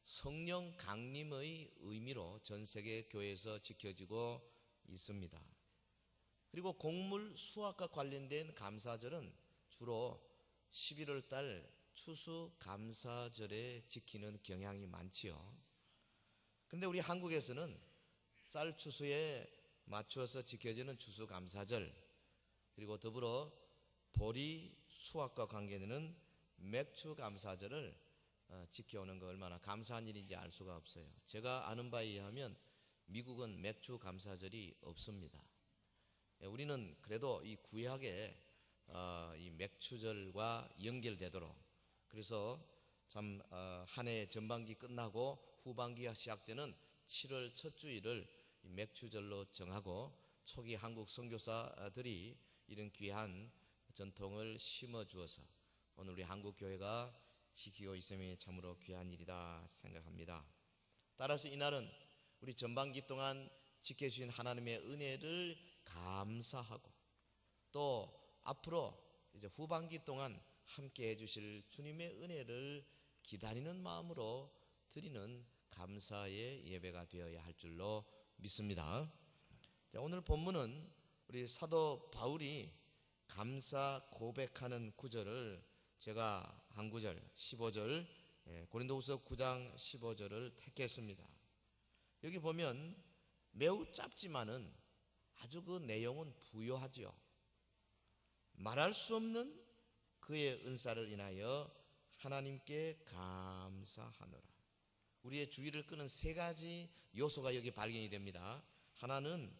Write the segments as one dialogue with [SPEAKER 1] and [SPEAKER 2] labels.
[SPEAKER 1] 성령 강림의 의미로 전 세계 교회에서 지켜지고 있습니다. 그리고 곡물 수확과 관련된 감사절은 주로 11월 달 추수감사절에 지키는 경향이 많지요. 근데 우리 한국에서는 쌀 추수에 맞추어서 지켜지는 추수감사절, 그리고 더불어 보리 수확과 관계되는 맥추감사절을 지켜오는 거 얼마나 감사한 일인지 알 수가 없어요. 제가 아는 바에 의하면 미국은 맥추감사절이 없습니다. 우리는 그래도 이 구약에 이 맥추절과 연결되도록, 그래서 참 한 해 전반기 끝나고 후반기가 시작되는 7월 첫 주일을 맥추절로 정하고 초기 한국 선교사들이 이런 귀한 전통을 심어주어서 오늘 우리 한국교회가 지키고 있음이 참으로 귀한 일이다 생각합니다. 따라서 이날은 우리 전반기 동안 지켜주신 하나님의 은혜를 감사하고, 또 앞으로 이제 후반기 동안 함께 해주실 주님의 은혜를 기다리는 마음으로 드리는 감사의 예배가 되어야 할 줄로 믿습니다. 자, 오늘 본문은 우리 사도 바울이 감사 고백하는 구절을 제가 한 구절 15절, 고린도후서 9장 15절을 택했습니다. 여기 보면 매우 짧지만은 아주 그 내용은 부유하지요. 말할 수 없는 그의 은사를 인하여 하나님께 감사하노라. 우리의 주의를 끄는 세 가지 요소가 여기 발견이 됩니다. 하나는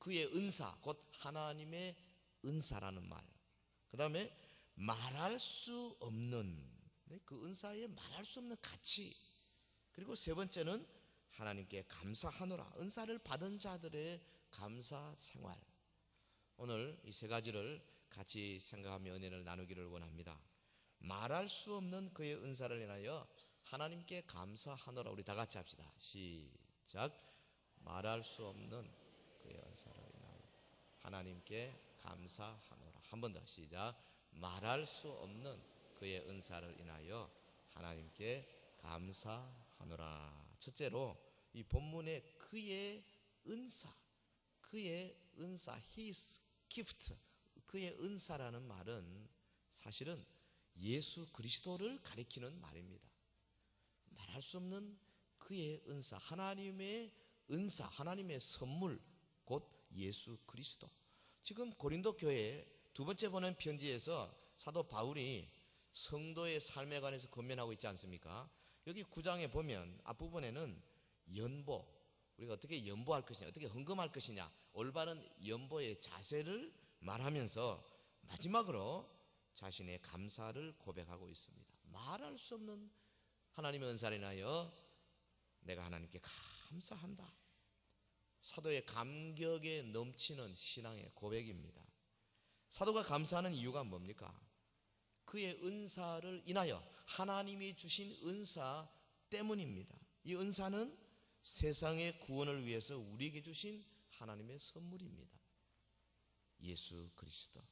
[SPEAKER 1] 그의 은사, 곧 하나님의 은사라는 말. 그 다음에 말할 수 없는 그 은사에 말할 수 없는 가치. 그리고 세 번째는 하나님께 감사하노라. 은사를 받은 자들의 감사 생활. 오늘 이 세 가지를 같이 생각하며 은혜를 나누기를 원합니다. 말할 수 없는 그의 은사를 인하여 하나님께 감사하노라. 우리 다 같이 합시다. 시작. 말할 수 없는 그의 은사를 인하여 하나님께 감사하노라. 한 번 더 시작. 말할 수 없는 그의 은사를 인하여 하나님께 감사하노라. 첫째로 이 본문의 그의 은사, His gift, 그의 은사라는 말은 사실은 예수 그리스도를 가리키는 말입니다. 말할 수 없는 그의 은사, 하나님의 은사, 하나님의 선물, 곧 예수 그리스도. 지금 고린도 교회에 두 번째 보낸 편지에서 사도 바울이 성도의 삶에 관해서 권면하고 있지 않습니까? 여기 9장에 보면 앞부분에는 연보, 우리가 어떻게 연보할 것이냐, 어떻게 헌금할 것이냐, 올바른 연보의 자세를 말하면서 마지막으로 자신의 감사를 고백하고 있습니다. 말할 수 없는 하나님의 은사를 인하여 내가 하나님께 감사한다. 사도의 감격에 넘치는 신앙의 고백입니다. 사도가 감사하는 이유가 뭡니까? 그의 은사를 인하여, 하나님이 주신 은사 때문입니다. 이 은사는 세상의 구원을 위해서 우리에게 주신 하나님의 선물입니다. 예수 그리스도.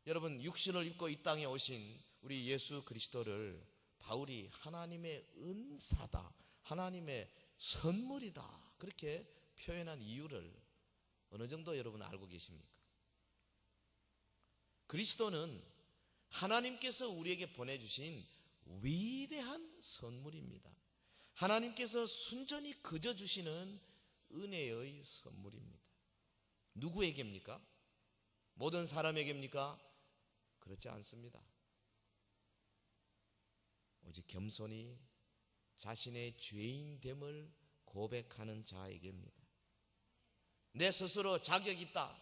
[SPEAKER 1] 여러분, 육신을 입고 이 땅에 오신 우리 예수 그리스도를 바울이 하나님의 은사다, 하나님의 선물이다, 그렇게 표현한 이유를 어느 정도 여러분 알고 계십니까? 그리스도는 하나님께서 우리에게 보내주신 위대한 선물입니다. 하나님께서 순전히 그져주시는 은혜의 선물입니다. 누구에게입니까? 모든 사람에게입니까? 그렇지 않습니다. 오직 겸손히 자신의 죄인됨을 고백하는 자에게입니다. 내 스스로 자격 있다,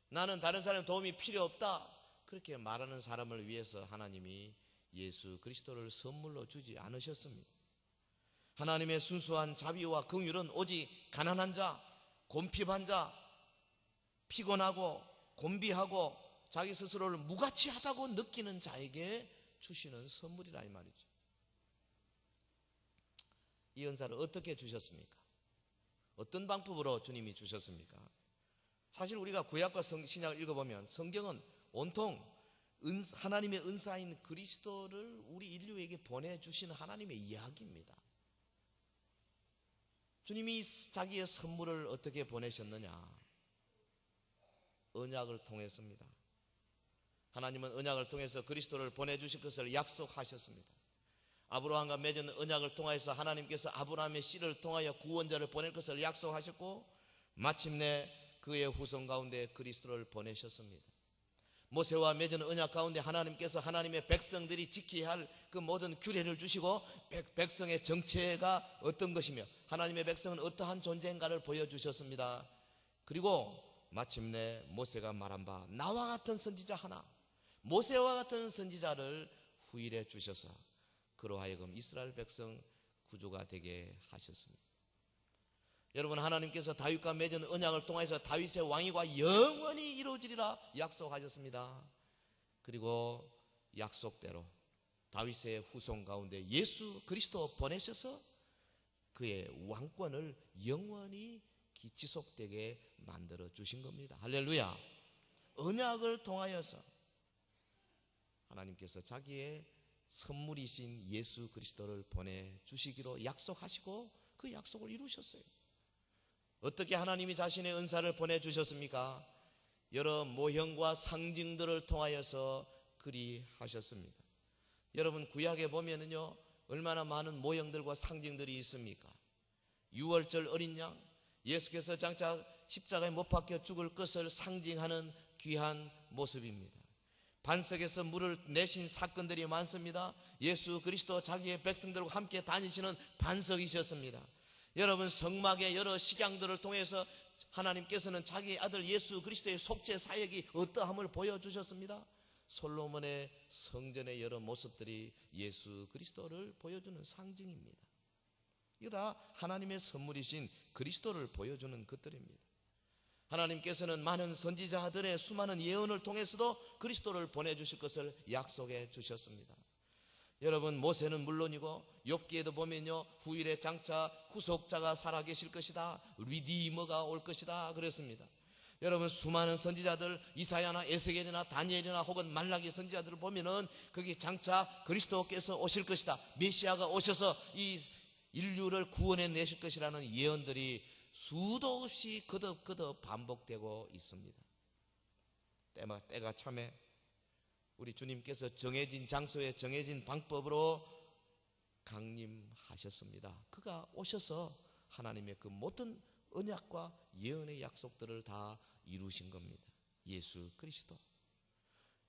[SPEAKER 1] 나는 다른 사람의 도움이 필요 없다, 그렇게 말하는 사람을 위해서 하나님이 예수 그리스도를 선물로 주지 않으셨습니다. 하나님의 순수한 자비와 긍휼은 오직 가난한 자, 곤핍한 자, 피곤하고 곤비하고 자기 스스로를 무가치하다고 느끼는 자에게 주시는 선물이라 이 말이죠. 이 은사를 어떻게 주셨습니까? 어떤 방법으로 주님이 주셨습니까? 사실 우리가 구약과 신약을 읽어보면 성경은 온통 하나님의 은사인 그리스도를 우리 인류에게 보내주신 하나님의 이야기입니다. 주님이 자기의 선물을 어떻게 보내셨느냐? 언약을 통해서입니다. 하나님은 언약을 통해서 그리스도를 보내주실 것을 약속하셨습니다. 아브라함과 맺은 언약을 통해서 하나님께서 아브라함의 씨를 통하여 구원자를 보낼 것을 약속하셨고, 마침내 그의 후손 가운데 그리스도를 보내셨습니다. 모세와 맺은 언약 가운데 하나님께서 하나님의 백성들이 지켜야 할 그 모든 규례를 주시고, 백성의 정체가 어떤 것이며 하나님의 백성은 어떠한 존재인가를 보여주셨습니다. 그리고 마침내 모세가 말한 바 나와 같은 선지자 하나, 모세와 같은 선지자를 후일해 주셔서 그로 하여금 이스라엘 백성 구주가 되게 하셨습니다. 여러분, 하나님께서 다윗과 맺은 언약을 통해서 다윗의 왕위가 영원히 이루어지리라 약속하셨습니다. 그리고 약속대로 다윗의 후손 가운데 예수 그리스도 보내셔서 그의 왕권을 영원히 지속되게 만들어 주신 겁니다. 할렐루야. 언약을 통하여서 하나님께서 자기의 선물이신 예수 그리스도를 보내주시기로 약속하시고 그 약속을 이루셨어요. 어떻게 하나님이 자신의 은사를 보내주셨습니까? 여러 모형과 상징들을 통하여서 그리하셨습니다. 여러분, 구약에 보면은요, 얼마나 많은 모형들과 상징들이 있습니까? 유월절 어린 양, 예수께서 장차 십자가에 못 박혀 죽을 것을 상징하는 귀한 모습입니다. 반석에서 물을 내신 사건들이 많습니다. 예수 그리스도 자기의 백성들과 함께 다니시는 반석이셨습니다. 여러분, 성막의 여러 식양들을 통해서 하나님께서는 자기의 아들 예수 그리스도의 속죄 사역이 어떠함을 보여주셨습니다. 솔로몬의 성전의 여러 모습들이 예수 그리스도를 보여주는 상징입니다. 이거 다 하나님의 선물이신 그리스도를 보여주는 것들입니다. 하나님께서는 많은 선지자들의 수많은 예언을 통해서도 그리스도를 보내주실 것을 약속해 주셨습니다. 여러분, 모세는 물론이고 욥기에도 보면요, 후일에 장차 구속자가 살아계실 것이다, 리디머가 올 것이다 그랬습니다. 여러분, 수많은 선지자들, 이사야나 에스겔이나 다니엘이나 혹은 말라기 선지자들을 보면은 거기 장차 그리스도께서 오실 것이다, 메시아가 오셔서 이 인류를 구원해 내실 것이라는 예언들이 수도 없이 거듭거듭 반복되고 있습니다. 때가 참에 우리 주님께서 정해진 장소에 정해진 방법으로 강림하셨습니다. 그가 오셔서 하나님의 그 모든 언약과 예언의 약속들을 다 이루신 겁니다. 예수 그리스도.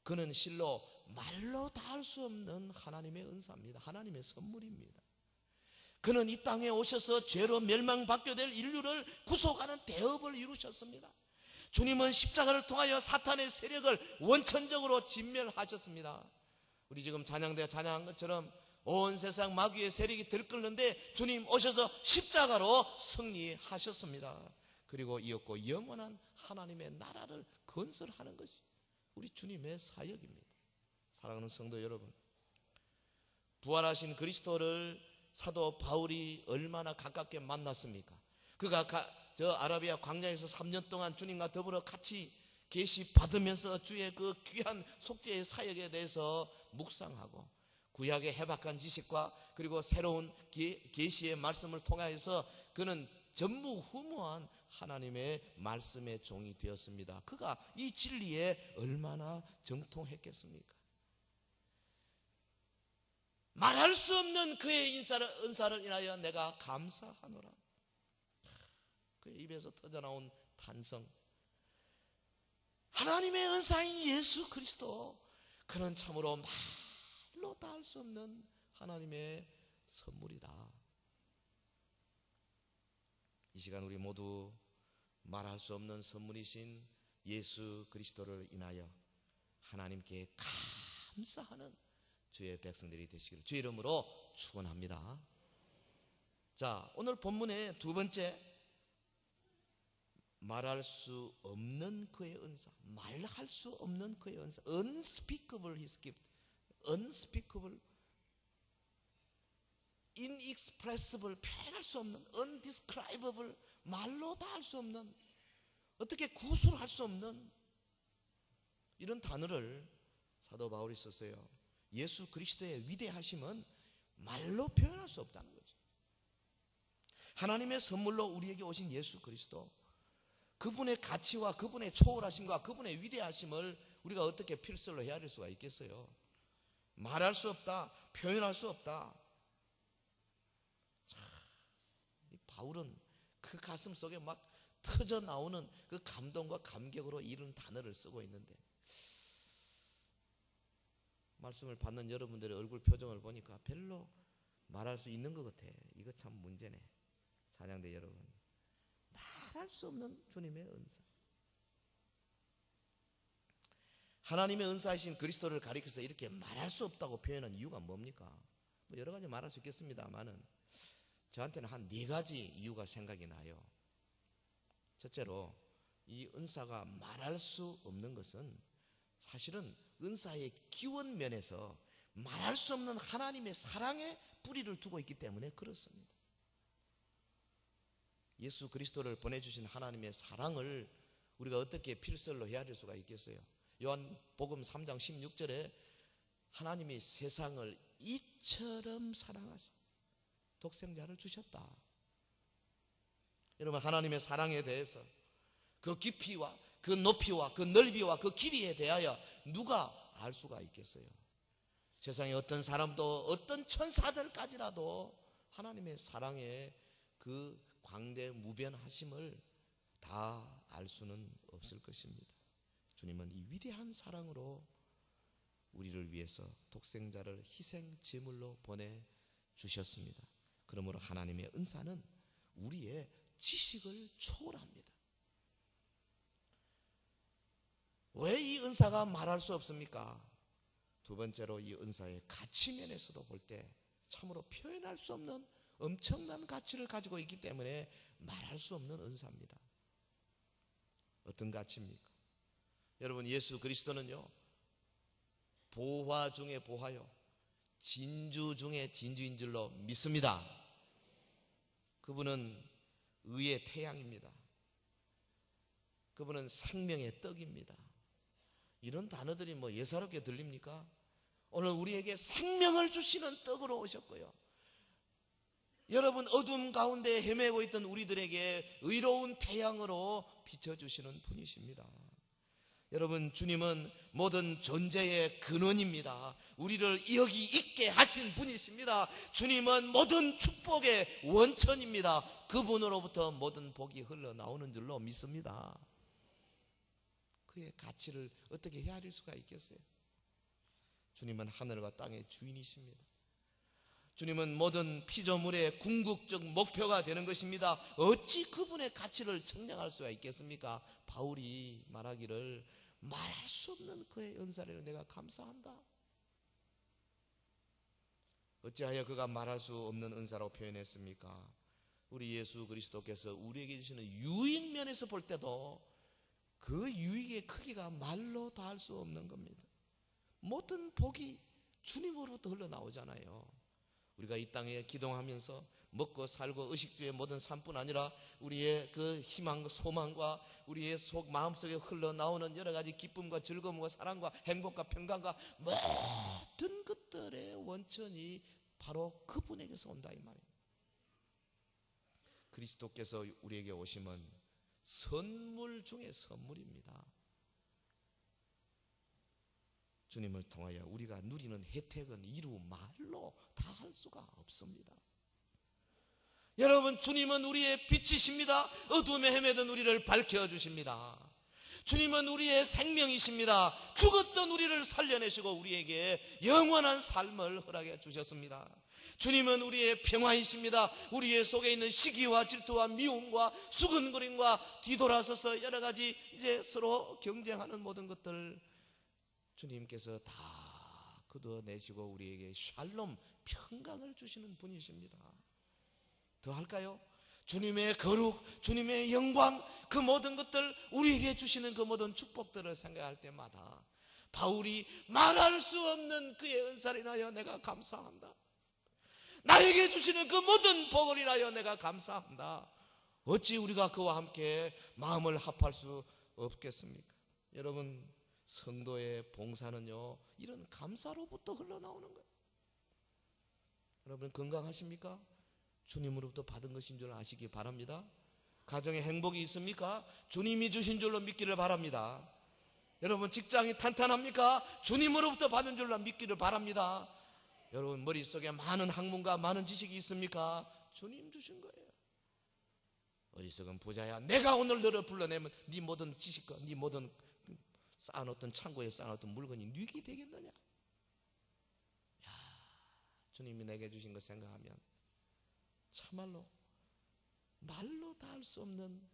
[SPEAKER 1] 그는 실로 말로 다 할 수 없는 하나님의 은사입니다. 하나님의 선물입니다. 그는 이 땅에 오셔서 죄로 멸망받게 될 인류를 구속하는 대업을 이루셨습니다. 주님은 십자가를 통하여 사탄의 세력을 원천적으로 진멸하셨습니다. 우리 지금 찬양대 찬양한 것처럼 온 세상 마귀의 세력이 들끓는데 주님 오셔서 십자가로 승리하셨습니다. 그리고 이었고 영원한 하나님의 나라를 건설하는 것이 우리 주님의 사역입니다. 사랑하는 성도 여러분, 부활하신 그리스도를 사도 바울이 얼마나 가깝게 만났습니까? 그가 저 아라비아 광야에서 3년 동안 주님과 더불어 같이 계시 받으면서 주의 그 귀한 속죄의 사역에 대해서 묵상하고 구약의 해박한 지식과 그리고 새로운 계시의 말씀을 통하여서 그는 전무후무한 하나님의 말씀의 종이 되었습니다. 그가 이 진리에 얼마나 정통했겠습니까? 말할 수 없는 그의 은사를 인하여 내가 감사하노라. 그의 입에서 터져나온 탄성, 하나님의 은사인 예수 그리스도, 그는 참으로 말로 다 할 수 없는 하나님의 선물이다. 이 시간 우리 모두 말할 수 없는 선물이신 예수 그리스도를 인하여 하나님께 감사하는 주의 백성들이 되시기를 주의 이름으로 축원합니다. 자, 오늘 본문의 두 번째, 말할 수 없는 그의 은사, 말할 수 없는 그의 은사, unspeakable his gift, unspeakable, inexpressible, 표현할 수 없는, undescribable, 말로 다 할 수 없는, 어떻게 구술할 수 없는 이런 단어를 사도 바울이 썼어요. 예수 그리스도의 위대하심은 말로 표현할 수 없다는 거죠. 하나님의 선물로 우리에게 오신 예수 그리스도, 그분의 가치와 그분의 초월하심과 그분의 위대하심을 우리가 어떻게 필설로 헤아릴 수가 있겠어요? 말할 수 없다, 표현할 수 없다. 자, 이 바울은 그 가슴 속에 막 터져 나오는 그 감동과 감격으로 이런 단어를 쓰고 있는데, 말씀을 받는 여러분들의 얼굴 표정을 보니까 별로 말할 수 있는 것 같아. 이거 참 문제네. 찬양대 여러분, 말할 수 없는 주님의 은사, 하나님의 은사이신 그리스도를 가리켜서 이렇게 말할 수 없다고 표현한 이유가 뭡니까? 뭐 여러 가지 말할 수 있겠습니다만은 저한테는 한 4가지 이유가 생각이 나요. 첫째로, 이 은사가 말할 수 없는 것은 사실은 은사의 기원 면에서 말할 수 없는 하나님의 사랑에 뿌리를 두고 있기 때문에 그렇습니다. 예수 그리스도를 보내주신 하나님의 사랑을 우리가 어떻게 필설로 헤아릴 수가 있겠어요? 요한복음 3장 16절에 하나님이 세상을 이처럼 사랑하사 독생자를 주셨다. 여러분, 하나님의 사랑에 대해서 그 깊이와 그 높이와 그 넓이와 그 길이에 대하여 누가 알 수가 있겠어요? 세상에 어떤 사람도, 어떤 천사들까지라도 하나님의 사랑의 그 광대무변하심을 다 알 수는 없을 것입니다. 주님은 이 위대한 사랑으로 우리를 위해서 독생자를 희생 제물로 보내주셨습니다. 그러므로 하나님의 은사는 우리의 지식을 초월합니다. 왜 이 은사가 말할 수 없습니까? 두 번째로, 이 은사의 가치 면에서도 볼 때 참으로 표현할 수 없는 엄청난 가치를 가지고 있기 때문에 말할 수 없는 은사입니다. 어떤 가치입니까? 여러분, 예수 그리스도는요, 보화 중에 보화요, 진주 중에 진주인 줄로 믿습니다. 그분은 의의 태양입니다. 그분은 생명의 떡입니다. 이런 단어들이 뭐 예사롭게 들립니까? 오늘 우리에게 생명을 주시는 떡으로 오셨고요, 여러분 어둠 가운데 헤매고 있던 우리들에게 의로운 태양으로 비춰주시는 분이십니다. 여러분, 주님은 모든 존재의 근원입니다. 우리를 여기 있게 하신 분이십니다. 주님은 모든 축복의 원천입니다. 그분으로부터 모든 복이 흘러나오는 줄로 믿습니다. 그의 가치를 어떻게 헤아릴 수가 있겠어요? 주님은 하늘과 땅의 주인이십니다. 주님은 모든 피조물의 궁극적 목표가 되는 것입니다. 어찌 그분의 가치를 측량할 수가 있겠습니까? 바울이 말하기를, 말할 수 없는 그의 은사를 내가 감사한다. 어찌하여 그가 말할 수 없는 은사로 표현했습니까? 우리 예수 그리스도께서 우리에게 주시는 유익 면에서 볼 때도 그 유익의 크기가 말로 다 할 수 없는 겁니다. 모든 복이 주님으로부터 흘러나오잖아요. 우리가 이 땅에 기동하면서 먹고 살고 의식주의 모든 삶뿐 아니라 우리의 그 희망, 소망과 우리의 마음속에 흘러나오는 여러 가지 기쁨과 즐거움과 사랑과 행복과 평강과 모든 것들의 원천이 바로 그분에게서 온다, 이 말이에요. 그리스도께서 우리에게 오심은 선물 중에 선물입니다. 주님을 통하여 우리가 누리는 혜택은 이루 말로 다 할 수가 없습니다. 여러분, 주님은 우리의 빛이십니다. 어둠에 헤매던 우리를 밝혀주십니다. 주님은 우리의 생명이십니다. 죽었던 우리를 살려내시고 우리에게 영원한 삶을 허락해 주셨습니다. 주님은 우리의 평화이십니다. 우리의 속에 있는 시기와 질투와 미움과 수근거림과 뒤돌아서서 여러 가지 이제 서로 경쟁하는 모든 것들 주님께서 다 거둬내시고 우리에게 샬롬, 평강을 주시는 분이십니다. 더 할까요? 주님의 거룩, 주님의 영광, 그 모든 것들, 우리에게 주시는 그 모든 축복들을 생각할 때마다 바울이 말할 수 없는 그의 은사를 인하여 내가 감사한다. 나에게 주시는 그 모든 복을 인하여 내가 감사한다. 어찌 우리가 그와 함께 마음을 합할 수 없겠습니까? 여러분, 성도의 봉사는요, 이런 감사로부터 흘러나오는 거예요. 여러분 건강하십니까? 주님으로부터 받은 것인 줄 아시기 바랍니다. 가정에 행복이 있습니까? 주님이 주신 줄로 믿기를 바랍니다. 여러분 직장이 탄탄합니까? 주님으로부터 받은 줄로 믿기를 바랍니다. 여러분 머릿속에 많은 학문과 많은 지식이 있습니까? 주님 주신 거예요. 어리석은 부자야, 내가 오늘 너를 불러내면 네 모든 지식과 네 모든 쌓아놓던 창고에 쌓아놓던 물건이 뉘기 되겠느냐? 야, 주님이 내게 주신 거 생각하면 참말로 말로 다 할 수 없는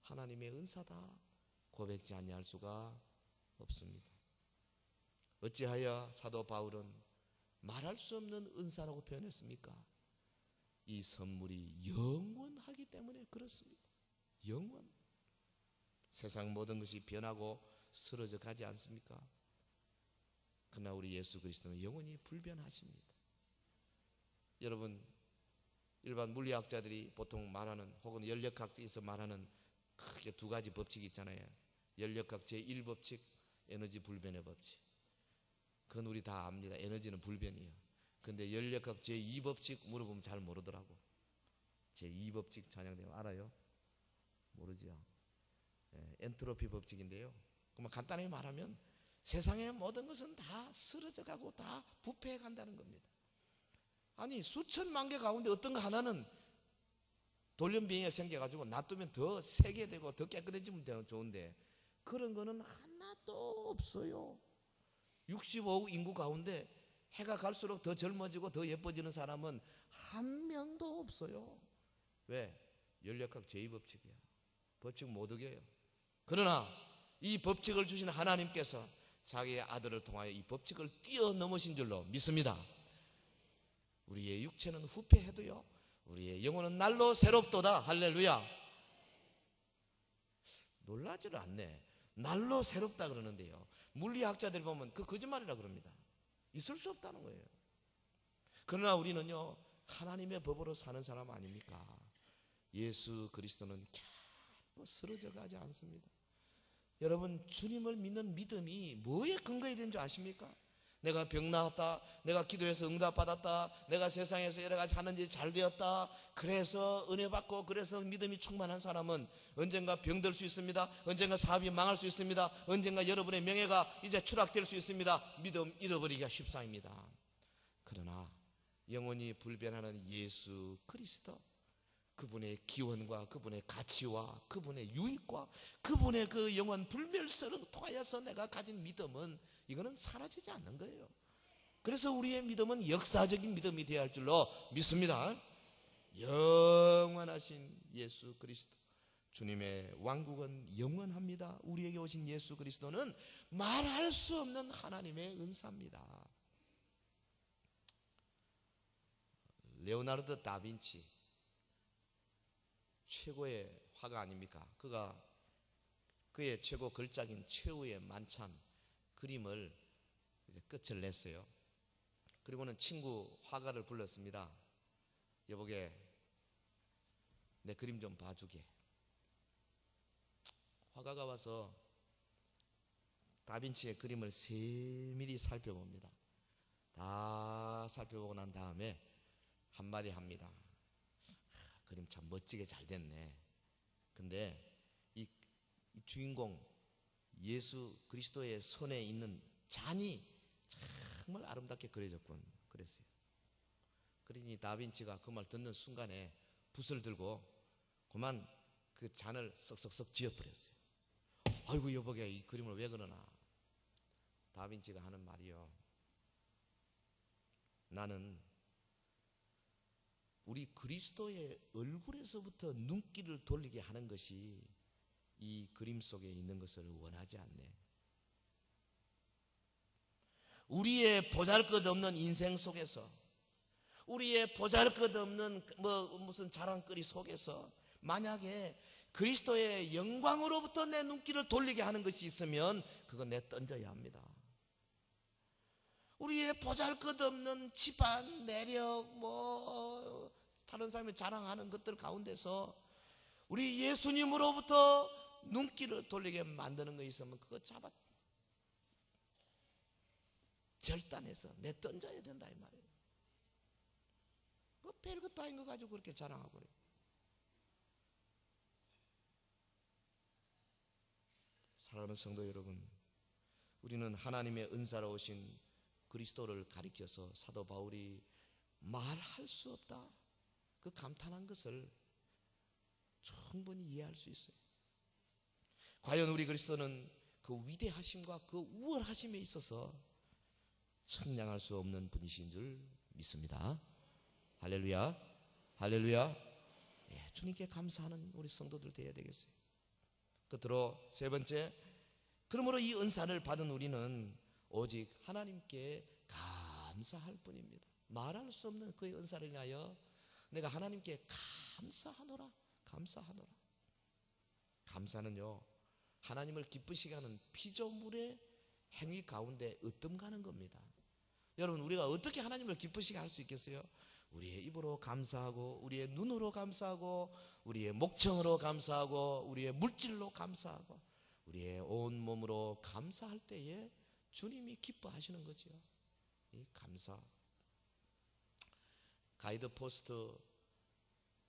[SPEAKER 1] 하나님의 은사다 고백지 아니할 수가 없습니다. 어찌하여 사도 바울은 말할 수 없는 은사라고 표현했습니까? 이 선물이 영원하기 때문에 그렇습니다. 영원. 세상 모든 것이 변하고 쓰러져 가지 않습니까? 그러나 우리 예수 그리스도는 영원히 불변하십니다. 여러분 일반 물리학자들이 보통 말하는 혹은 연력학에서 말하는 크게 두 가지 법칙이 있잖아요. 연력학 제1법칙, 에너지 불변의 법칙. 그건 우리 다 압니다. 에너지는 불변이에요. 근데 연력학 제2법칙 물어보면 잘 모르더라고. 제2법칙 찬양되면 알아요? 모르죠. 엔트로피 법칙인데요. 그러면 간단히 말하면 세상의 모든 것은 다 쓰러져가고 다 부패해 간다는 겁니다. 아니 수천만 개 가운데 어떤 거 하나는 돌연변이가 생겨가지고 놔두면 더 세게 되고 더 깨끗해지면 좋은데 그런 거는 하나도 없어요. 65억 인구 가운데 해가 갈수록 더 젊어지고 더 예뻐지는 사람은 한 명도 없어요. 왜? 연력학 제2법칙이야. 법칙 못 어겨요. 그러나 이 법칙을 주신 하나님께서 자기의 아들을 통하여 이 법칙을 뛰어넘으신 줄로 믿습니다. 우리의 육체는 후패해도요 우리의 영혼은 날로 새롭도다. 할렐루야. 놀라지를 않네. 날로 새롭다 그러는데요 물리학자들 보면 그 거짓말이라 그럽니다. 있을 수 없다는 거예요. 그러나 우리는요 하나님의 법으로 사는 사람 아닙니까? 예수 그리스도는 결코 쓰러져 가지 않습니다. 여러분 주님을 믿는 믿음이 뭐에 근거해야 되는 줄 아십니까? 내가 병 나았다, 내가 기도해서 응답 받았다, 내가 세상에서 여러 가지 하는 일이 잘 되었다, 그래서 은혜 받고 그래서 믿음이 충만한 사람은 언젠가 병들 수 있습니다. 언젠가 사업이 망할 수 있습니다. 언젠가 여러분의 명예가 이제 추락될 수 있습니다. 믿음 잃어버리기가 쉽사입니다. 그러나 영원히 불변하는 예수 그리스도, 그분의 기원과 그분의 가치와 그분의 유익과 그분의 그 영원 불멸설을 통하여서 내가 가진 믿음은 이거는 사라지지 않는 거예요. 그래서 우리의 믿음은 역사적인 믿음이 되어야 할 줄로 믿습니다. 영원하신 예수 그리스도, 주님의 왕국은 영원합니다. 우리에게 오신 예수 그리스도는 말할 수 없는 하나님의 은사입니다. 레오나르도 다빈치 최고의 화가 아닙니까? 그가 그의 최고 걸작인 최후의 만찬 그림을 이제 끝을 냈어요. 그리고는 친구 화가를 불렀습니다. 여보게 내 그림 좀 봐주게. 화가가 와서 다빈치의 그림을 세밀히 살펴봅니다. 다 살펴보고 난 다음에 한마디 합니다. 그림 참 멋지게 잘 됐네. 근데 이 주인공 예수 그리스도의 손에 있는 잔이 정말 아름답게 그려졌군. 그랬어요. 그러니 다빈치가 그 말 듣는 순간에 붓을 들고 그만 그 잔을 썩썩썩 지어버렸어요. 아이고 여보게 이 그림을 왜 그러나. 다빈치가 하는 말이요, 나는 우리 그리스도의 얼굴에서부터 눈길을 돌리게 하는 것이 이 그림 속에 있는 것을 원하지 않네. 우리의 보잘것없는 인생 속에서, 우리의 보잘것없는 무슨 자랑거리 속에서 만약에 그리스도의 영광으로부터 내 눈길을 돌리게 하는 것이 있으면 그건 내 던져야 합니다. 우리의 보잘것없는 집안, 내력, 다른 사람이 자랑하는 것들 가운데서 우리 예수님으로부터 눈길을 돌리게 만드는 것이 있으면 그거 잡아 절단해서 내 던져야 된다 이 말이에요. 뭐 별것도 아닌 거 가지고 그렇게 자랑하고 그래요. 사랑하는 성도 여러분, 우리는 하나님의 은사로 오신 그리스도를 가리켜서 사도 바울이 말할 수 없다 그 감탄한 것을 충분히 이해할 수 있어요. 과연 우리 그리스도는 그 위대하심과 그 우월하심에 있어서 측량할 수 없는 분이신 줄 믿습니다. 할렐루야, 할렐루야. 예, 주님께 감사하는 우리 성도들 되어야 되겠어요. 끝으로 세 번째, 그러므로 이 은사를 받은 우리는 오직 하나님께 감사할 뿐입니다. 말할 수 없는 그의 은사를 인하여 내가 하나님께 감사하노라. 감사하노라. 감사는요, 하나님을 기쁘시게 하는 피조물의 행위 가운데 으뜸가는 겁니다. 여러분, 우리가 어떻게 하나님을 기쁘시게 할 수 있겠어요? 우리의 입으로 감사하고, 우리의 눈으로 감사하고, 우리의 목청으로 감사하고, 우리의 물질로 감사하고, 우리의 온 몸으로 감사할 때에 주님이 기뻐하시는 거죠. 이 감사. 가이드 포스트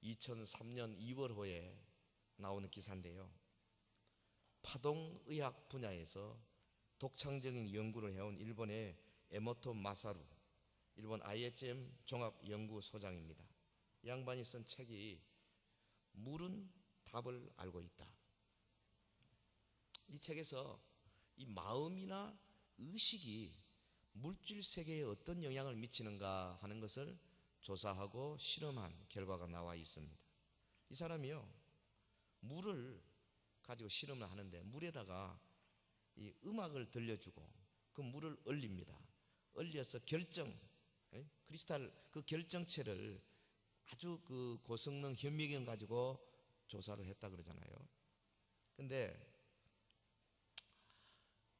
[SPEAKER 1] 2003년 2월호에 나오는 기사인데요, 파동의학 분야에서 독창적인 연구를 해온 일본의 에모토 마사루, 일본 IHM 종합연구소장입니다. 양반이 쓴 책이 물은 답을 알고 있다. 이 책에서 이 마음이나 의식이 물질 세계에 어떤 영향을 미치는가 하는 것을 조사하고 실험한 결과가 나와 있습니다. 이 사람이요, 물을 가지고 실험을 하는데 물에다가 이 음악을 들려주고 그 물을 얼립니다. 얼려서 크리스탈 그 결정체를 아주 그 고성능 현미경 가지고 조사를 했다 그러잖아요. 근데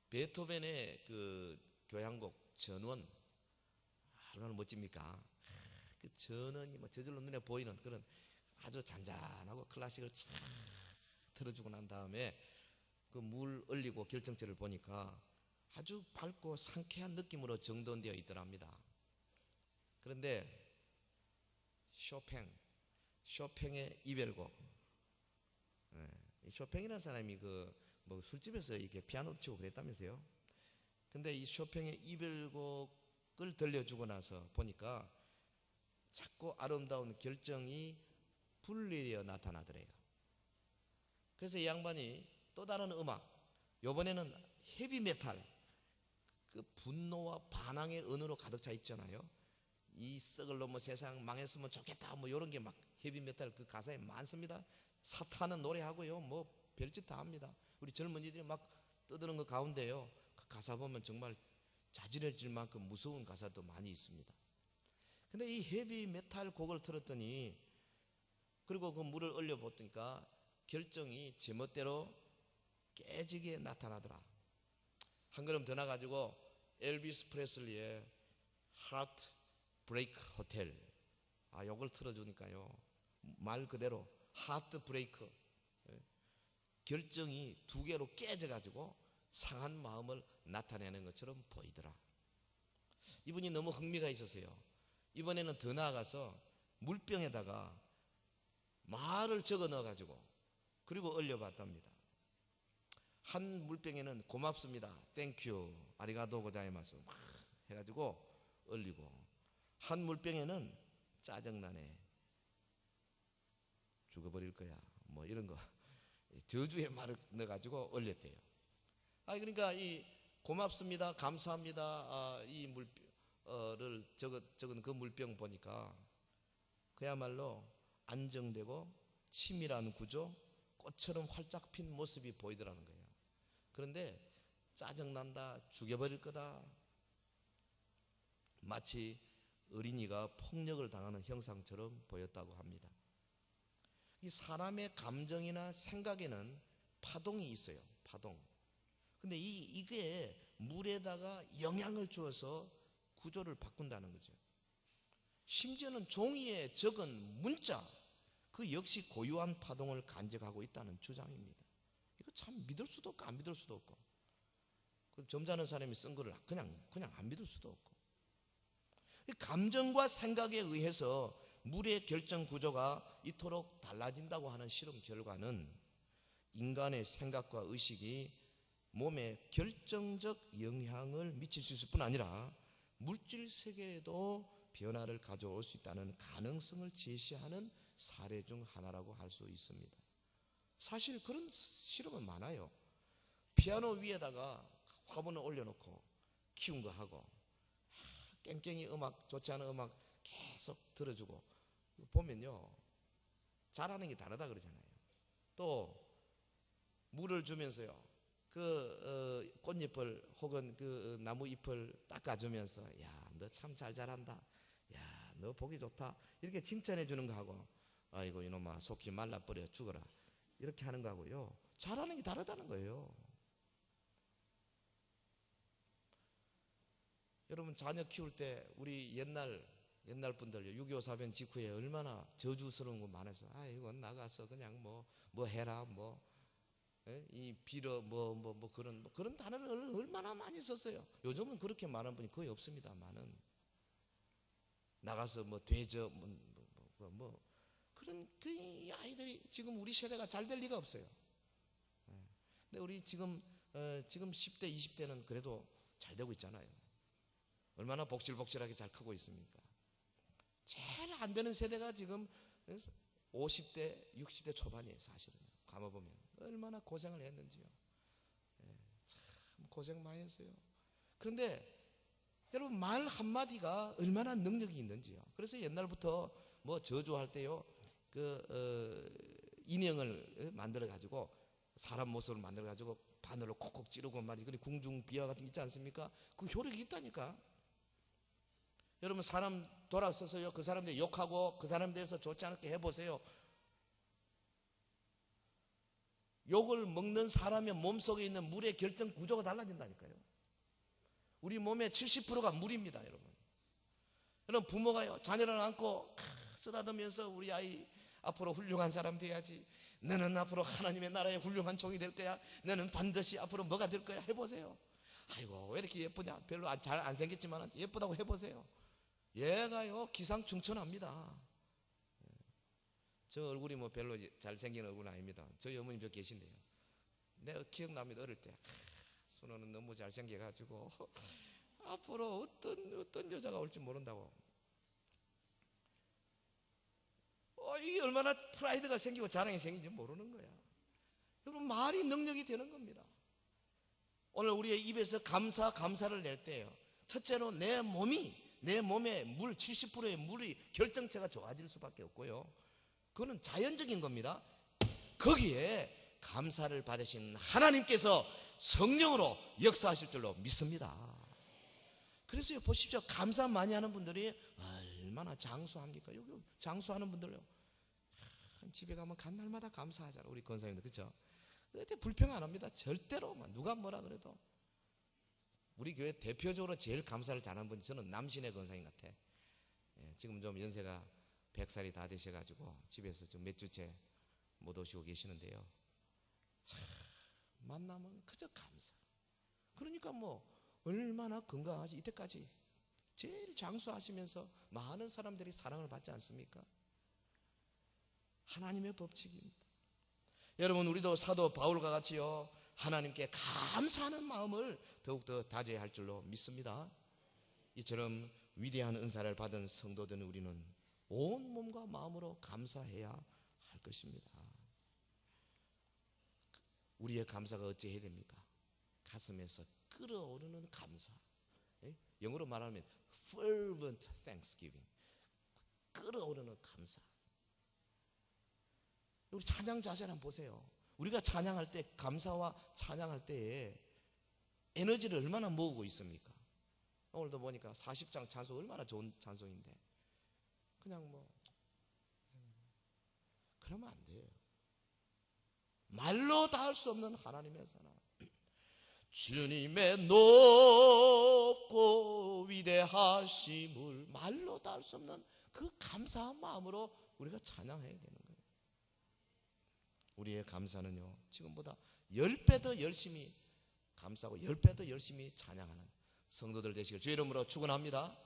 [SPEAKER 1] 베토벤의 그 교향곡 전원 얼마나 멋집니까? 그 전원이 뭐 저절로 눈에 보이는 그런 아주 잔잔하고 클래식을 쫙 틀어주고 난 다음에 그 물 얼리고 결정체를 보니까 아주 밝고 상쾌한 느낌으로 정돈되어 있더랍니다. 그런데 쇼팽의 이별곡, 쇼팽이라는 사람이 그 뭐 술집에서 이렇게 피아노 치고 그랬다면서요. 근데 이 쇼팽의 이별곡을 들려주고 나서 보니까 자꾸 아름다운 결정이 분리되어 나타나더래요. 그래서 이 양반이 또 다른 음악, 요번에는 헤비메탈, 그 분노와 반항의 언어로 가득 차 있잖아요. 이 썩을 놈의 세상 망했으면 좋겠다 뭐 이런 게 막 헤비메탈 그 가사에 많습니다. 사탄은 노래하고요, 뭐 별짓 다 합니다. 우리 젊은이들이 막 떠드는 그 가운데요, 그 가사 보면 정말 자질해질 만큼 무서운 가사도 많이 있습니다. 근데 이 헤비메탈 곡을 틀었더니, 그리고 그 물을 얼려보니까 결정이 제멋대로 깨지게 나타나더라. 한 걸음 더 나가지고 엘비스 프레슬리의 하트 브레이크 호텔, 요걸 틀어주니까요, 말 그대로 하트 브레이크, 결정이 두 개로 깨져가지고 상한 마음을 나타내는 것처럼 보이더라. 이분이 너무 흥미가 있었어요. 이번에는 더 나아가서 물병에다가 말을 적어 넣어가지고 그리고 얼려봤답니다. 한 물병에는 고맙습니다, 땡큐, 아리가도 고자이마스 막 해가지고 얼리고, 한 물병에는 짜증나네, 죽어버릴 거야, 뭐 이런 거 저주의 말을 넣어가지고 얼렸대요. 그러니까 이 고맙습니다, 감사합니다, 이 물을 적은 그 물병 보니까 그야말로 안정되고 치밀한 구조, 꽃처럼 활짝 핀 모습이 보이더라는 거예요. 그런데 짜증난다, 죽여버릴 거다, 마치 어린이가 폭력을 당하는 형상처럼 보였다고 합니다. 이 사람의 감정이나 생각에는 파동이 있어요. 파동. 근데 이게 물에다가 영향을 주어서 구조를 바꾼다는 거죠. 심지어는 종이에 적은 문자, 그 역시 고유한 파동을 간직하고 있다는 주장입니다. 이거 참 믿을 수도 없고 안 믿을 수도 없고. 그 점잖은 사람이 쓴 거를 그냥 안 믿을 수도 없고. 감정과 생각에 의해서 물의 결정 구조가 이토록 달라진다고 하는 실험 결과는 인간의 생각과 의식이 몸에 결정적 영향을 미칠 수 있을 뿐 아니라 물질 세계에도 변화를 가져올 수 있다는 가능성을 제시하는 사례 중 하나라고 할 수 있습니다. 사실 그런 실험은 많아요. 피아노 위에다가 화분을 올려놓고 키운 거 하고 깽깽이 음악, 좋지 않은 음악 계속 들어주고 보면요, 잘하는 게 다르다 그러잖아요. 또 물을 주면서요, 그 꽃잎을 혹은 그 나무 잎을 닦아주면서 야, 너 참 잘 자란다, 야, 너 보기 좋다, 이렇게 칭찬해 주는 거 하고 아이고 이놈아 속이 말라버려 죽어라, 이렇게 하는 거하고요, 잘하는 게 다르다는 거예요. 여러분 자녀 키울 때 우리 옛날 분들 6.25 사변 직후에 얼마나 저주스러운 거 많아서 이거 나가서 그냥 뭐 해라 이 빌어 그런 단어를 얼마나 많이 썼어요. 요즘은 그렇게 말하는 분이 거의 없습니다만은 나가서 되저 그런 그 아이들이 지금 우리 세대가 잘 될 리가 없어요. 근데 우리 지금 10대 20대는 그래도 잘 되고 있잖아요. 얼마나 복실복실하게 잘 크고 있습니까? 제일 안 되는 세대가 지금 50대 60대 초반이에요. 사실은 감아보면 얼마나 고생을 했는지요. 참 고생 많이 했어요. 그런데 여러분 말 한마디가 얼마나 능력이 있는지요. 그래서 옛날부터 저주할 때요, 인형을 만들어 가지고 사람 모습을 만들어 가지고 바늘로 콕콕 찌르고 말이죠. 궁중비화 같은 게 있지 않습니까? 그 효력이 있다니까. 여러분 사람 돌아서서요, 그 사람들 욕하고 그 사람 대해서 좋지 않게 해보세요. 욕을 먹는 사람의 몸속에 있는 물의 결정 구조가 달라진다니까요. 우리 몸의 70%가 물입니다, 여러분. 여러분 부모가요, 자녀를 안고 쓰다듬으면서 우리 아이 앞으로 훌륭한 사람 돼야지, 너는 앞으로 하나님의 나라의 훌륭한 종이 될 거야, 너는 반드시 앞으로 뭐가 될 거야 해보세요. 아이고 왜 이렇게 예쁘냐, 별로 잘 안 생겼지만 예쁘다고 해보세요. 얘가요 기상충천합니다. 저 얼굴이 별로 잘생긴 얼굴은 아닙니다. 저희 어머님 저 계신데요, 내가 기억납니다. 어릴 때 순호는 너무 잘생겨가지고 앞으로 어떤 여자가 올지 모른다고. 이게 얼마나 프라이드가 생기고 자랑이 생긴지 모르는 거야. 여러분 말이 능력이 되는 겁니다. 오늘 우리의 입에서 감사를 낼 때요, 첫째로 내 몸의 물 70%의 물이 결정체가 좋아질 수밖에 없고요, 그거는 자연적인 겁니다. 거기에 감사를 받으신 하나님께서 성령으로 역사하실 줄로 믿습니다. 그래서 보십시오, 감사 많이 하는 분들이 얼마나 장수합니까? 여기 장수하는 분들요, 집에 가면 간 날마다 감사하잖아요. 우리 권사님들 그렇죠? 그때 불평 안 합니다. 절대로. 누가 뭐라 그래도. 우리 교회 대표적으로 제일 감사를 잘하는 분이 저는 남신의 권사님 같아. 지금 좀 연세가 100살이 다 되셔가지고 집에서 좀 몇 주째 못 오시고 계시는데요, 참 만나면 그저 감사. 그러니까 얼마나 건강하지. 이때까지 제일 장수하시면서 많은 사람들이 사랑을 받지 않습니까? 하나님의 법칙입니다. 여러분 우리도 사도 바울과 같이요, 하나님께 감사하는 마음을 더욱더 다져야 할 줄로 믿습니다. 이처럼 위대한 은사를 받은 성도된 우리는 온 몸과 마음으로 감사해야 할 것입니다. 우리의 감사가 어찌 해야 됩니까? 가슴에서 끓어오르는 감사. 영어로 말하면 fervent thanksgiving. 끓어오르는 감사. 우리 찬양 자세를 한번 보세요. 우리가 찬양할 때, 감사와 찬양할 때에 에너지를 얼마나 모으고 있습니까? 오늘도 보니까 40장 찬송 얼마나 좋은 찬송인데 그냥 그러면 안 돼요. 말로 다 할 수 없는 하나님의 사랑, 주님의 높고 위대하심을 말로 다 할 수 없는 그 감사한 마음으로 우리가 찬양해야 되는 거예요. 우리의 감사는요, 지금보다 10배 더 열심히 감사하고 10배 더 열심히 찬양하는 성도들 되시길 주의 이름으로 축원합니다.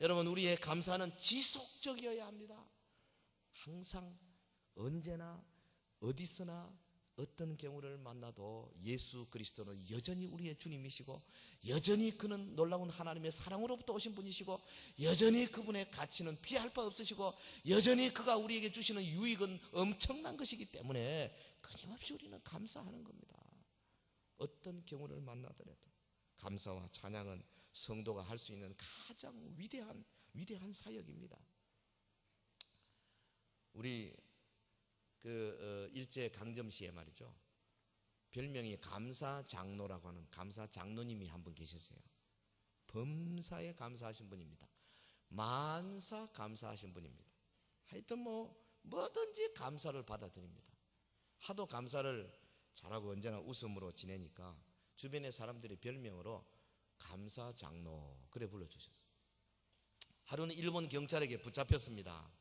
[SPEAKER 1] 여러분, 우리의 감사는 지속적이어야 합니다. 항상 언제나 어디서나 어떤 경우를 만나도 예수 그리스도는 여전히 우리의 주님이시고, 여전히 그는 놀라운 하나님의 사랑으로부터 오신 분이시고, 여전히 그분의 가치는 비할 바 없으시고, 여전히 그가 우리에게 주시는 유익은 엄청난 것이기 때문에 끊임없이 우리는 감사하는 겁니다. 어떤 경우를 만나더라도 감사와 찬양은 성도가 할 수 있는 가장 위대한 사역입니다. 우리 일제 강점시에 말이죠, 별명이 감사장로라고 하는 감사장로님이 한 분 계셨어요. 범사에 감사하신 분입니다. 만사 감사하신 분입니다. 하여튼 뭐든지 감사를 받아들입니다. 하도 감사를 잘하고 언제나 웃음으로 지내니까 주변의 사람들이 별명으로 감사장로 그래 불러주셨어요. 하루는 일본 경찰에게 붙잡혔습니다.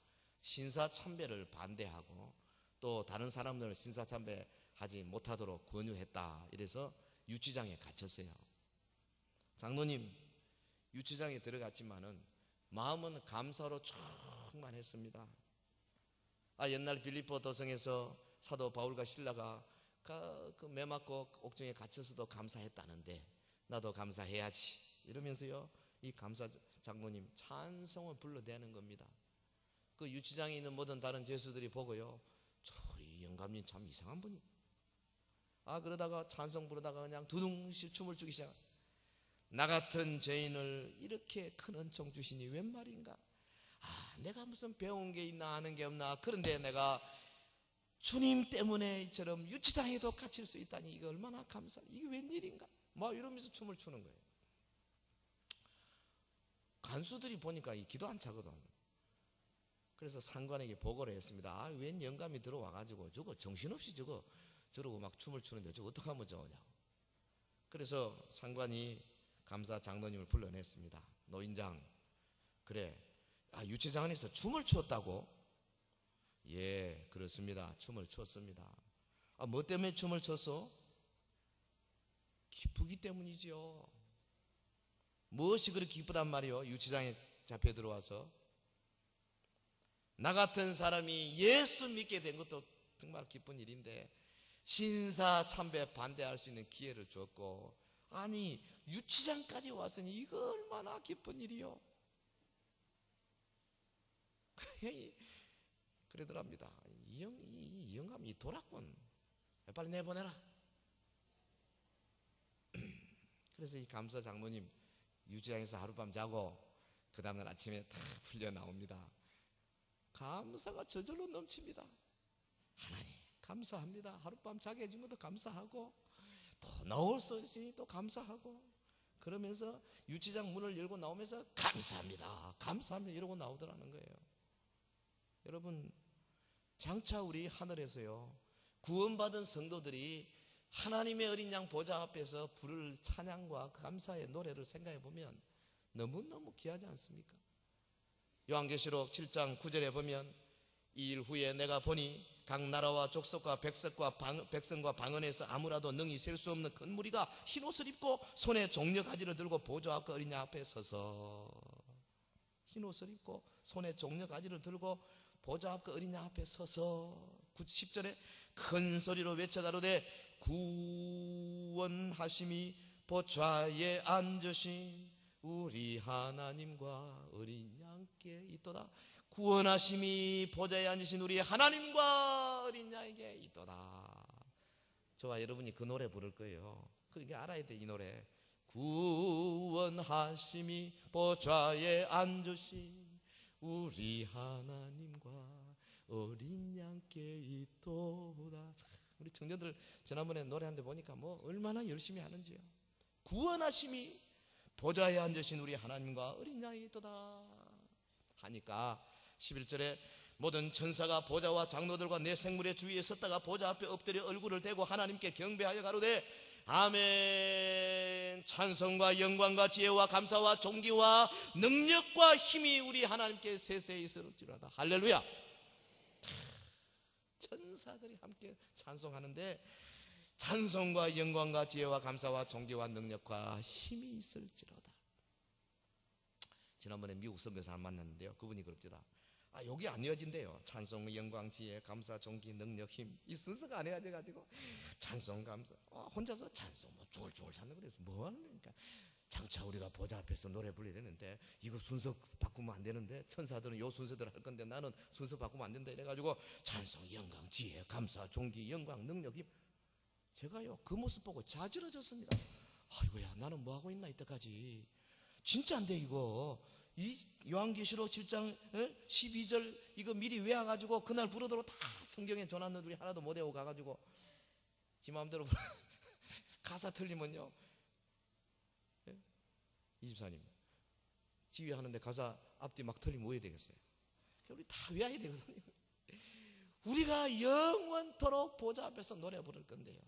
[SPEAKER 1] 신사참배를 반대하고 또 다른 사람들을 신사참배하지 못하도록 권유했다. 이래서 유치장에 갇혔어요. 장로님 유치장에 들어갔지만은 마음은 감사로 충만했습니다. 옛날 빌립보 도성에서 사도 바울과 실라가 그 매맞고 옥중에 갇혀서도 감사했다는데 나도 감사해야지 이러면서요, 이 감사 장로님 찬송을 불러대는 겁니다. 그 유치장에 있는 모든 다른 죄수들이 보고요, 이 영감님 참 이상한 분이, 그러다가 찬송 부르다가 그냥 두둥실 춤을 추기 시작. 나 같은 죄인을 이렇게 큰 은총 주시니 웬 말인가? 내가 무슨 배운 게 있나 아는 게 없나? 그런데 내가 주님 때문에 이처럼 유치장에도 갇힐 수 있다니 이거 얼마나 감사, 이게 웬일인가? 이러면서 춤을 추는 거예요. 간수들이 보니까 이 기도 안 차거든. 그래서 상관에게 보고를 했습니다. 웬 영감이 들어와가지고 저거 정신없이 저러고 막 춤을 추는데 저거 어떡하면 좋으냐고. 그래서 상관이 감사 장로님을 불러냈습니다. 노인장, 그래, 유치장 안에서 춤을 추었다고? 예, 그렇습니다. 춤을 췄습니다. 뭐 때문에 춤을 췄어? 기쁘기 때문이지요. 무엇이 그렇게 기쁘단 말이요? 유치장에 잡혀 들어와서 나 같은 사람이 예수 믿게 된 것도 정말 기쁜 일인데 신사 참배 반대할 수 있는 기회를 줬고, 유치장까지 왔으니 이거 얼마나 기쁜 일이요. 그러더랍니다. 이 영감이 돌았군. 빨리 내보내라. 그래서 이 감사 장로님 유치장에서 하룻밤 자고 그 다음날 아침에 다 풀려 나옵니다. 감사가 저절로 넘칩니다. 하나님 감사합니다. 하룻밤 자게 해준 것도 감사하고 또 나올 수 있으니 또 감사하고, 그러면서 유치장 문을 열고 나오면서 감사합니다. 감사합니다 이러고 나오더라는 거예요. 여러분, 장차 우리 하늘에서요, 구원받은 성도들이 하나님의 어린 양 보좌 앞에서 부를 찬양과 감사의 노래를 생각해 보면 너무너무 귀하지 않습니까? 요한계시록 7장 9절에 보면 이 일 후에 내가 보니 각 나라와 족속과 백성과 방언에서 아무라도 능히 셀 수 없는 큰 무리가 흰옷을 입고 손에 종려가지를 들고 보좌 앞 어린 양 앞에 서서, 흰옷을 입고 손에 종려가지를 들고 보좌 앞 어린 양 앞에 서서 10절에 큰 소리로 외쳐가로되 구원하심이 보좌에 앉으신 우리 하나님과 어린 양께 있도다. 구원하심이 보좌에 앉으신 우리 하나님과 어린 양에게 있도다. 저와 여러분이 그 노래 부를 거예요. 그게 알아야 돼. 이 노래. 구원하심이 보좌에 앉으신 우리 하나님과 어린 양께 있도다. 우리 청년들 지난번에 노래한 데 보니까 얼마나 열심히 하는지요. 구원하심이 보좌에 앉으신 우리 하나님과 어린 양이 있도다 하니까 11절에 모든 천사가 보좌와 장로들과 내 생물의 주위에 섰다가 보좌 앞에 엎드려 얼굴을 대고 하나님께 경배하여 가로되 아멘. 찬송과 영광과 지혜와 감사와 존귀와 능력과 힘이 우리 하나님께 세세히 있을지로다. 할렐루야. 천사들이 함께 찬송하는데 찬송과 영광과 지혜와 감사와 존귀와 능력과 힘이 있을지로다. 지난번에 미국 선교사 만났는데요, 그분이 그럽니다. 여기 안 이어진대요. 찬송, 영광, 지혜, 감사, 존귀, 능력, 힘. 이 순서가 안 이어져 가지고 찬송, 감사. 혼자서 찬송 뭐 쫄쫄 찾는 그래서 뭐 하는 거니까. 장차 우리가 보좌 앞에서 노래 부르려는데 이거 순서 바꾸면 안 되는데, 천사들은 요 순서대로 할 건데 나는 순서 바꾸면 안 된다 이래가지고 찬송, 영광, 지혜, 감사, 존귀, 영광, 능력, 힘. 제가요 그 모습 보고 자지러졌습니다. 아이고야, 나는 뭐 하고 있나 이때까지. 진짜 안 돼 이거. 이 요한계시록 7장 12절 이거 미리 외워가지고 그날 부르도록 다 성경에 전하는 우리 하나도 못 외우고 가가지고 지 마음대로 가사 틀리면요, 이집사님 지휘하는데 가사 앞뒤 막 틀리면 왜 되겠어요? 우리 다 외워야 되거든요. 우리가 영원토록 보좌 앞에서 노래 부를 건데요,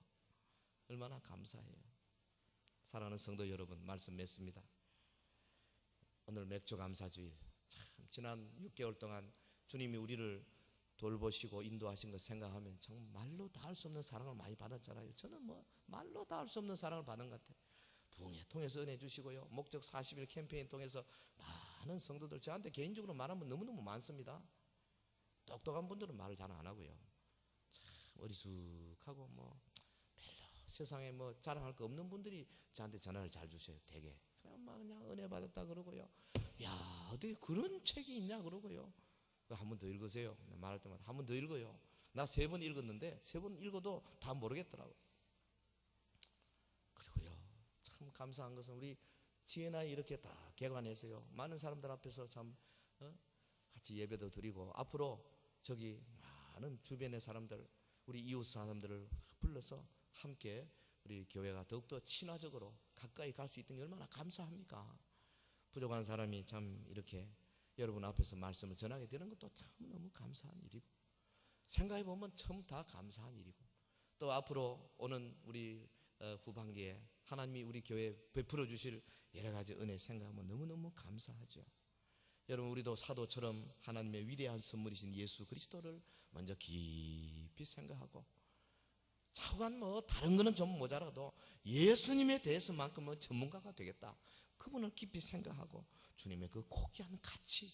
[SPEAKER 1] 얼마나 감사해요. 사랑하는 성도 여러분, 말씀 맺습니다. 오늘 맥주 감사주일, 참 지난 6개월 동안 주님이 우리를 돌보시고 인도하신 것 생각하면 정말 말로 다 할 수 없는 사랑을 많이 받았잖아요. 저는 뭐 말로 다 할 수 없는 사랑을 받은 것 같아요. 부흥회 통해서 은혜 주시고요, 목적 40일 캠페인 통해서 많은 성도들, 저한테 개인적으로 말하면 너무너무 많습니다. 똑똑한 분들은 말을 잘 안 하고요, 참 어리숙하고 뭐 별로 세상에 뭐 자랑할 거 없는 분들이 저한테 전화를 잘 주셔요. 되게 그냥 은혜 받았다 그러고요, 야 어떻게 그런 책이 있냐 그러고요, 한 번 더 읽으세요. 말할 때마다 한 번 더 읽어요. 나 3번 읽었는데 3번 읽어도 다 모르겠더라고. 그리고요, 참 감사한 것은 우리 지혜나이 이렇게 다 개관해서요, 많은 사람들 앞에서 참 같이 예배도 드리고, 앞으로 저기 많은 주변의 사람들, 우리 이웃 사람들을 불러서 함께 우리 교회가 더욱더 친화적으로 가까이 갈 수 있던 게 얼마나 감사합니까? 부족한 사람이 참 이렇게 여러분 앞에서 말씀을 전하게 되는 것도 참 너무 감사한 일이고, 생각해보면 참 다 감사한 일이고, 또 앞으로 오는 우리 후반기에 하나님이 우리 교회에 베풀어 주실 여러 가지 은혜 생각하면 너무너무 감사하죠. 여러분, 우리도 사도처럼 하나님의 위대한 선물이신 예수 그리스도를 먼저 깊이 생각하고, 차후간 뭐 다른 거는 좀 모자라도 예수님에 대해서만큼은 전문가가 되겠다, 그분을 깊이 생각하고 주님의 그 고귀한 가치,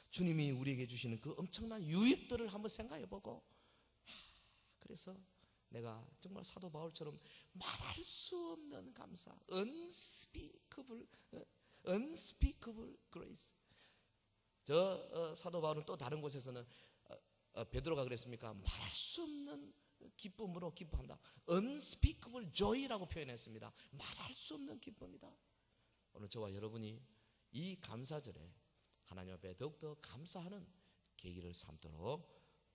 [SPEAKER 1] 주님이 우리에게 주시는 그 엄청난 유익들을 한번 생각해보고, 그래서 내가 정말 사도 바울처럼 말할 수 없는 감사, unspeakable grace. 사도 바울은 또 다른 곳에서는 베드로가 그랬습니까? 말할 수 없는 기쁨으로 기뻐한다. unspeakable joy라고 표현했습니다. 말할 수 없는 기쁨이다. 오늘 저와 여러분이 이 감사절에 하나님 앞에 더욱더 감사하는 계기를 삼도록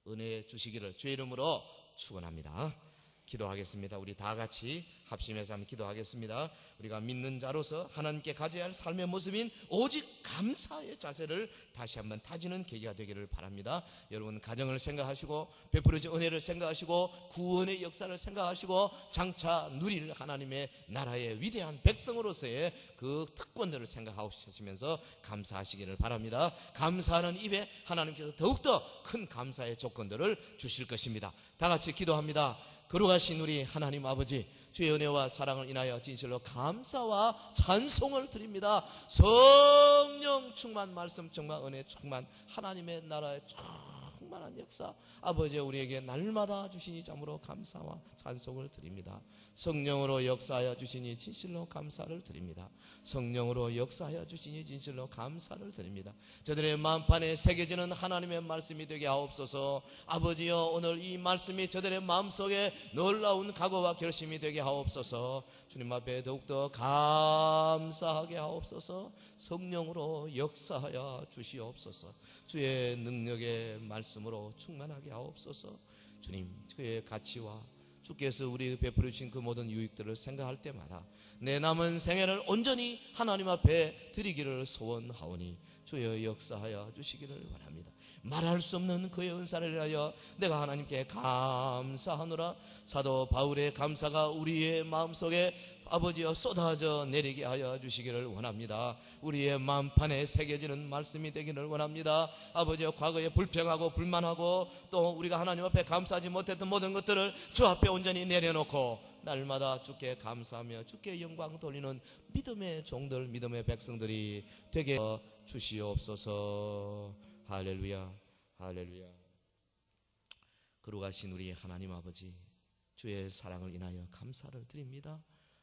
[SPEAKER 1] 은혜 주시기를 주의 이름으로 축원합니다. 기도하겠습니다. 우리 다 같이 합심해서 한번 기도하겠습니다. 우리가 믿는 자로서 하나님께 가져야 할 삶의 모습인 오직 감사의 자세를 다시 한번 다지는 계기가 되기를 바랍니다. 여러분 가정을 생각하시고 베풀어진 은혜를 생각하시고 구원의 역사를 생각하시고 장차 누릴 하나님의 나라의 위대한 백성으로서의 그 특권들을 생각하시면서 감사하시기를 바랍니다. 감사하는 입에 하나님께서 더욱더 큰 감사의 조건들을 주실 것입니다. 다 같이 기도합니다. 거룩하신 우리 하나님 아버지, 주의 은혜와 사랑을 인하여 진실로 감사와 찬송을 드립니다. 성령 충만, 말씀 충만, 은혜 충만, 하나님의 나라의 충만한 역사, 아버지 우리에게 날마다 주시니 참으로 감사와 찬송을 드립니다. 성령으로 역사하여 주시니 진실로 감사를 드립니다. 성령으로 역사하여 주시니 진실로 감사를 드립니다. 저들의 마음판에 새겨지는 하나님의 말씀이 되게 하옵소서. 아버지여, 오늘 이 말씀이 저들의 마음속에 놀라운 각오와 결심이 되게 하옵소서. 주님 앞에 더욱더 감사하게 하옵소서. 성령으로 역사하여 주시옵소서. 주의 능력의 말씀으로 충만하게 하옵소서. 주님, 그의 가치와 주께서 우리 베풀어 주신 그 모든 유익들을 생각할 때마다 내 남은 생애를 온전히 하나님 앞에 드리기를 소원하오니 주여 역사하여 주시기를 바랍니다. 말할 수 없는 그의 은사를 위하여 내가 하나님께 감사하노라. 사도 바울의 감사가 우리의 마음속에 아버지여 쏟아져 내리게 하여 주시기를 원합니다. 우리의 마음판에 새겨지는 말씀이 되기를 원합니다. 아버지여 과거에 불평하고 불만하고 또 우리가 하나님 앞에 감사하지 못했던 모든 것들을 주 앞에 온전히 내려놓고 날마다 주께 감사하며 주께 영광 돌리는 믿음의 종들, 믿음의 백성들이 되게 주시옵소서. 할렐루야, 할렐루야. 거룩하신 우리 하나님 아버지, 주의 사랑을 인하여 감사를 드립니다.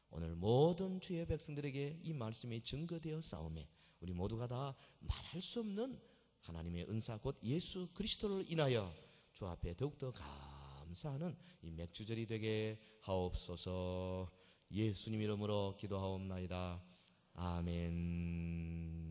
[SPEAKER 1] 오늘 모든 주의 백성들에게 이 말씀이 증거되어 싸움에 우리 모두가 다 말할 수 없는 하나님의 은사 곧 예수 그리스도를 인하여 주 앞에 더욱더 감사하는 이 맥주절이 되게 하옵소서. 예수님 이름으로 기도하옵나이다. 아멘.